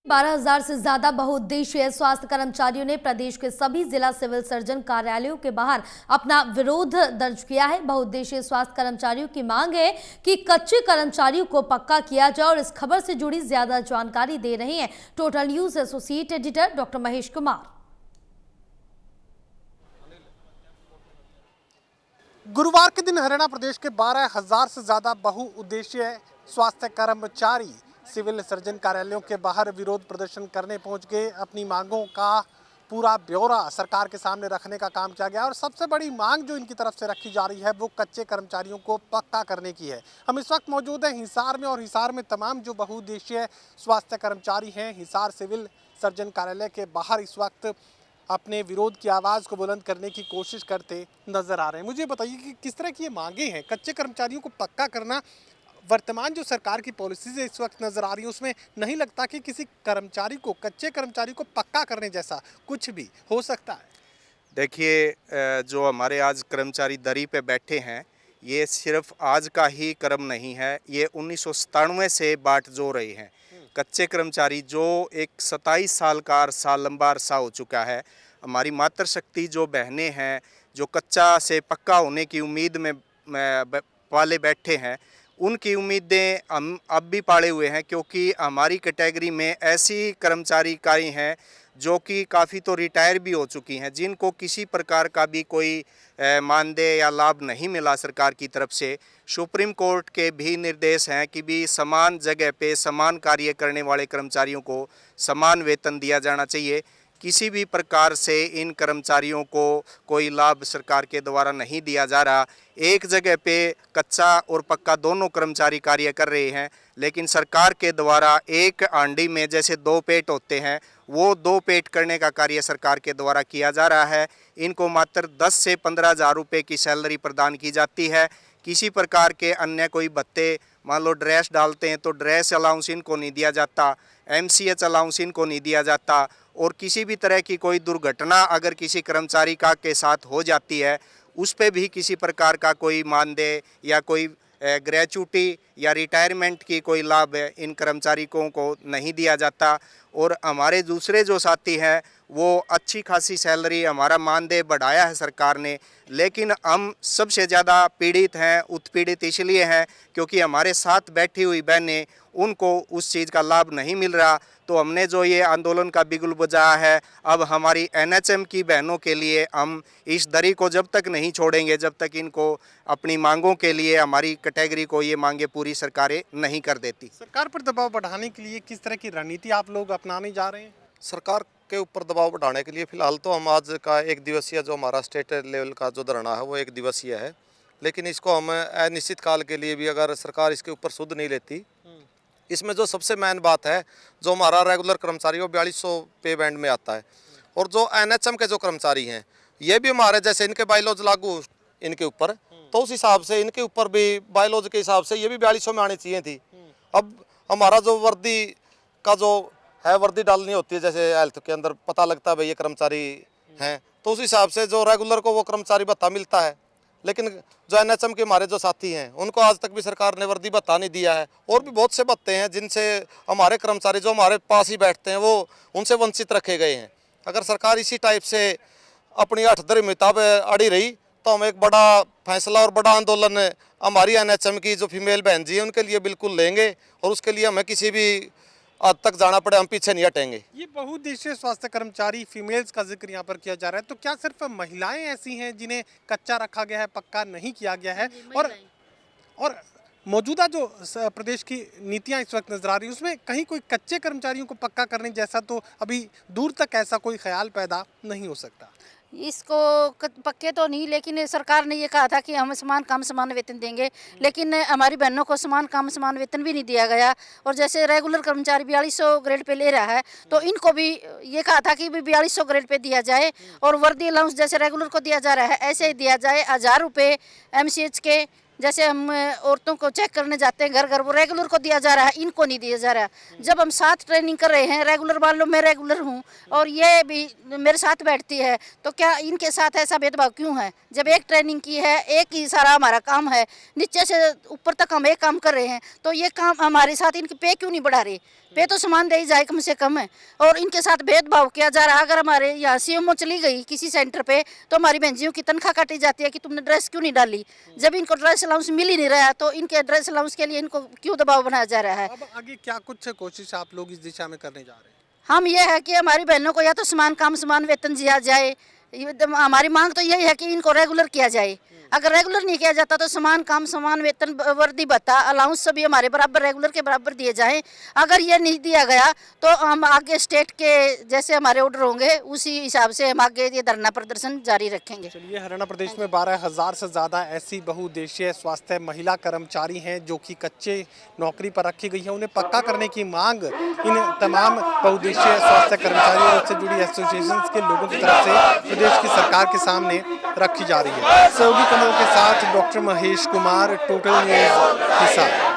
12,000 से ज्यादा बहुउद्देशीय स्वास्थ्य कर्मचारियों ने प्रदेश के सभी जिला सिविल सर्जन कार्यालयों के बाहर अपना विरोध दर्ज किया है। बहुउद्देशीय स्वास्थ्य कर्मचारियों की मांग है कि कच्चे कर्मचारियों को पक्का किया जाए और इस खबर से जुड़ी ज्यादा जानकारी दे रहे हैं total news associate editor doctor Mahesh Kumar. गुरुवार के दिन हरियाणा प्रदेश के 12,000 से ज्यादा बहुउद्देशीय स्वास्थ्य कर्मचारी सिविल सर्जन कार्यालयों के बाहर विरोध प्रदर्शन करने पहुंच गए। अपनी मांगों का पूरा ब्यौरा सरकार के सामने रखने का काम किया गया और सबसे बड़ी मांग जो इनकी तरफ से रखी जा रही है वो कच्चे कर्मचारियों को पक्का करने की है। हम इस वक्त मौजूद हैं हिसार में और हिसार में तमाम जो बहुउद्देशीय स्वास्थ्य कर्मचारी हैं हिसार सिविल सर्जन कार्यालय के बाहर इस वक्त अपने विरोध की आवाज़ को बुलंद करने की कोशिश करते नजर आ रहे हैं। मुझे बताइए कि किस तरह की ये मांगे हैं। कच्चे कर्मचारियों को पक्का करना वर्तमान जो सरकार की पॉलिसीज इस वक्त नजर आ रही है उसमें नहीं लगता कि किसी कर्मचारी को कच्चे कर्मचारी को पक्का करने जैसा कुछ भी हो सकता है। देखिए, जो हमारे आज कर्मचारी दरी पे बैठे हैं ये सिर्फ आज का ही क्रम नहीं है, ये 1997 से बाट जो रहे हैं। कच्चे कर्मचारी जो एक 27 साल का अरसा लंबा अरसा हो चुका है। हमारी मातृशक्ति जो बहनें हैं जो कच्चा से पक्का होने की उम्मीद में पाले बैठे हैं, उनकी उम्मीदें हम अब भी पाले हुए हैं, क्योंकि हमारी कैटेगरी में ऐसी कर्मचारी हैं जो कि काफ़ी तो रिटायर भी हो चुकी हैं, जिनको किसी प्रकार का भी कोई मानदेय या लाभ नहीं मिला सरकार की तरफ से। सुप्रीम कोर्ट के भी निर्देश हैं कि भी समान जगह पे समान कार्य करने वाले कर्मचारियों को समान वेतन दिया जाना चाहिए। किसी भी प्रकार से इन कर्मचारियों को कोई लाभ सरकार के द्वारा नहीं दिया जा रहा। एक जगह पे कच्चा और पक्का दोनों कर्मचारी कार्य कर रहे हैं, लेकिन सरकार के द्वारा एक हांडी में जैसे 2 पेट होते हैं वो 2 पेट करने का कार्य सरकार के द्वारा किया जा रहा है। इनको मात्र 10 से 15,000 रुपये की सैलरी प्रदान की जाती है। किसी प्रकार के अन्य कोई भत्ते, मान लो ड्रेस डालते हैं तो ड्रेस अलाउंस इनको नहीं दिया जाता, MCH अलाउंस इनको नहीं दिया जाता। और किसी भी तरह की कोई दुर्घटना अगर किसी कर्मचारी का के साथ हो जाती है उस पे भी किसी प्रकार का कोई मानदेय या कोई ग्रेच्युटी या रिटायरमेंट की कोई लाभ इन कर्मचारियों को नहीं दिया जाता। और हमारे दूसरे जो साथी हैं वो अच्छी खासी सैलरी, हमारा मानदेय बढ़ाया है सरकार ने, लेकिन हम सबसे ज़्यादा पीड़ित हैं, उत्पीड़ित इसलिए हैं क्योंकि हमारे साथ बैठी हुई बहनें उनको उस चीज़ का लाभ नहीं मिल रहा। तो हमने जो ये आंदोलन का बिगुल बजाया है, अब हमारी NHM की बहनों के लिए हम इस दरी को जब तक नहीं छोड़ेंगे जब तक इनको अपनी मांगों के लिए हमारी कैटेगरी को ये मांगे पूरी सरकारें नहीं कर देती। सरकार पर दबाव बढ़ाने के लिए किस तरह की रणनीति आप लोग अपनाने जा रहे हैं? सरकार के ऊपर दबाव बढ़ाने के लिए फिलहाल तो हम आज का 1 दिवसीय जो हमारा स्टेट लेवल का जो धरना है वो 1 दिवसीय है, लेकिन इसको हम अनिश्चित काल के लिए भी अगर सरकार इसके ऊपर सुध नहीं लेती। इसमें जो सबसे मेन बात है, जो हमारा रेगुलर कर्मचारी वो 4200 पे बैंड में आता है और जो NHM के जो कर्मचारी हैं ये भी हमारे जैसे इनके बायलॉज लागू इनके ऊपर, तो उस हिसाब से इनके ऊपर भी बायलॉज के हिसाब से ये भी 4200 में आनी चाहिए थी। अब हमारा जो वर्दी का जो है वर्दी डालनी होती है, जैसे हेल्थ के अंदर पता लगता है भाई ये कर्मचारी हैं, तो उस हिसाब से जो रेगुलर को वो कर्मचारी भत्ता मिलता है, लेकिन जो NHM के हमारे जो साथी हैं उनको आज तक भी सरकार ने वर्दी भत्ता नहीं दिया है। और भी बहुत से भत्ते हैं जिनसे हमारे कर्मचारी जो हमारे पास ही बैठते हैं वो उनसे वंचित रखे गए हैं। अगर सरकार इसी टाइप से अपनी हठधर्मिता पे अड़ी रही तो हम एक बड़ा फैसला और बड़ा आंदोलन हमारी NHM की जो फीमेल बहन जी हैं उनके लिए बिल्कुल लेंगे और उसके लिए हमें किसी भी आज तक जाना पड़े हम पीछे नहीं हटेंगे। ये बहुउद्देशीय स्वास्थ्य कर्मचारी फीमेल्स का जिक्र यहाँ पर किया जा रहा है, तो क्या सिर्फ महिलाएं ऐसी हैं जिन्हें कच्चा रखा गया है, पक्का नहीं किया गया है? और मौजूदा जो प्रदेश की नीतियाँ इस वक्त नजर आ रही है उसमें कहीं कोई कच्चे कर्मचारियों को पक्का करने जैसा तो अभी दूर तक ऐसा कोई ख्याल पैदा नहीं हो सकता। इसको पक्के तो नहीं, लेकिन सरकार ने ये कहा था कि हम समान काम समान वेतन देंगे, लेकिन हमारी बहनों को समान काम समान वेतन भी नहीं दिया गया। और जैसे रेगुलर कर्मचारी 4200 ग्रेड पे ले रहा है तो इनको भी ये कहा था कि भी 4200 ग्रेड पे दिया जाए और वर्दी अलाउंस जैसे रेगुलर को दिया जा रहा है ऐसे ही दिया जाए। 1000 रुपये MCH के जैसे हम औरतों को चेक करने जाते हैं घर घर, वो रेगुलर को दिया जा रहा है, इनको नहीं दिया जा रहा है। जब हम साथ ट्रेनिंग कर रहे हैं, रेगुलर मान लो मैं रेगुलर हूँ और ये भी मेरे साथ बैठती है, तो क्या इनके साथ ऐसा भेदभाव क्यों है? जब एक ट्रेनिंग की है, एक ही सारा हमारा काम है, नीचे से ऊपर तक हम एक काम कर रहे हैं, तो ये काम हमारे साथ इनके पे क्यों नहीं बढ़ा रहे? पे तो सामान दे ही जाए कम से कम। और इनके साथ भेदभाव किया जा रहा है। अगर हमारे यहाँ सीएमओ चली गई किसी सेंटर पे तो हमारी बहनजियों की तनख्वाह काटी जाती है कि तुमने ड्रेस क्यों नहीं डाली। जब इनको ड्रेस अलाउंस मिल ही नहीं रहा है तो इनके ड्रेस अलाउंस के लिए इनको क्यों दबाव बनाया जा रहा है। अब आगे क्या कुछ कोशिश आप लोग इस दिशा में करने जा रहे हैं? हम ये है कि हमारी बहनों को या तो समान काम समान वेतन दिया जाए। हमारी मांग तो यही है कि इनको रेगुलर किया जाए। अगर रेगुलर नहीं किया जाता तो समान काम समान वेतन वर्दी भत्ता अलाउंस सभी हमारे बराबर रेगुलर के बराबर दिए जाएं। अगर ये नहीं दिया गया तो हम आगे स्टेट के जैसे हमारे ऑर्डर होंगे उसी हिसाब से हम आगे ये धरना प्रदर्शन जारी रखेंगे। चलिए, हरियाणा प्रदेश में 12,000 से ज़्यादा ऐसी बहुउद्देशीय स्वास्थ्य महिला कर्मचारी हैं जो कि कच्चे नौकरी पर रखी गई है। उन्हें पक्का करने की मांग इन तमाम बहुउद्देशीय स्वास्थ्य कर्मचारियों और उससे जुड़ी एसोसिएशन के लोगों की तरफ से प्रदेश की सरकार के सामने रखी जा रही है। सहयोगी कमल के साथ doctor Mahesh Kumar, total news Hisar.